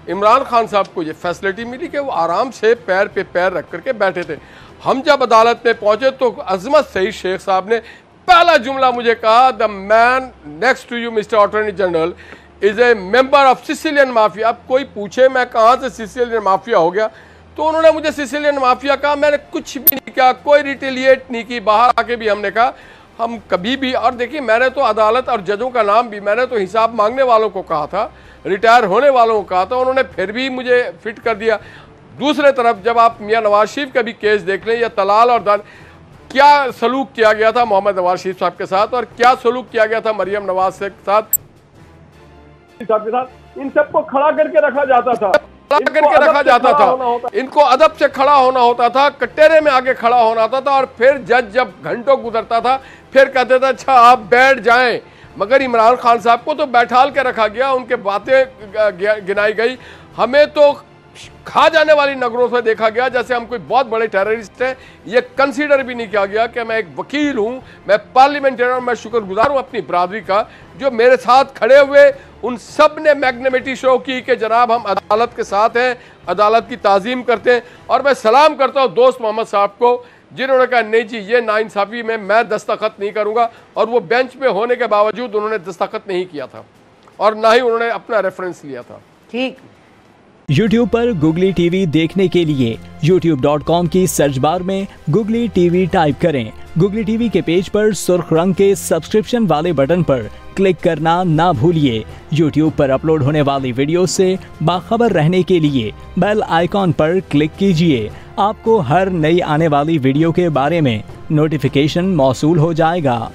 इमरान खान साहब को ये फैसिलिटी मिली कि वो आराम से पैर पे पैर रख करके बैठे थे। हम जब अदालत में पहुंचे तो अजमत सईद शेख साहब ने पहला जुमला मुझे कहा, the man next to you mister attorney general is a member of Sicilian mafia. अब कोई पूछे मैं कहाँ से सिसिलियन माफिया हो गया, तो उन्होंने मुझे सिसिलियन माफिया कहा। मैंने कुछ भी नहीं किया, कोई रिटेलिएट नहीं की। बाहर आके भी हमने कहा हम कभी भी, और देखिए मैंने तो अदालत और जजों का नाम भी, मैंने तो हिसाब मांगने वालों को कहा था, रिटायर होने वालों को कहा था, उन्होंने फिर भी मुझे फिट कर दिया। दूसरे तरफ जब आप मियां नवाज शरीफ का भी केस देख लें, या तलाल और दान, क्या सलूक किया गया था मोहम्मद नवाज शरीफ साहब के साथ और क्या सलूक किया गया था मरियम नवाज के साथ, इन सबको खड़ा करके रखा जाता था, करके रखा जाता था। इनको अदब से खड़ा होना होता था, कटहरे में आगे खड़ा होना होता था, और फिर जज जब घंटों गुजरता था फिर कहते थे अच्छा आप बैठ जाएं। मगर इमरान खान साहब को तो बैठाल के रखा गया, उनके बातें गिनाई गई। हमें तो खा जाने वाली नगरों से देखा गया जैसे हम कोई बहुत बड़े टेररिस्ट हैं। ये कंसीडर भी नहीं किया गया कि मैं एक वकील हूं, मैं पार्लियामेंटेरियन, मैं शुक्रगुजार हूं अपनी बरादरी का जो मेरे साथ खड़े हुए। उन सब ने मैग्नेमिटी शो की कि जनाब हम अदालत के साथ हैं, अदालत की ताज़ीम करते हैं। और मैं सलाम करता हूं दोस्त मोहम्मद साहब को जिन्होंने कहा नहीं जी ये नाइंसाफ़ी में मैं दस्तखत नहीं करूंगा, और वो बेंच पे होने के बावजूद उन्होंने दस्तखत नहीं किया था और ना ही उन्होंने अपना रेफरेंस लिया था। ठीक। YouTube पर Googly TV देखने के लिए youtube.com की सर्च बार में Googly TV टाइप करें। Googly TV के पेज पर सुर्ख रंग के सब्सक्रिप्शन वाले बटन पर क्लिक करना ना भूलिए। YouTube पर अपलोड होने वाली वीडियो से बाखबर रहने के लिए बेल आइकॉन पर क्लिक कीजिए। आपको हर नई आने वाली वीडियो के बारे में नोटिफिकेशन मौसूल हो जाएगा।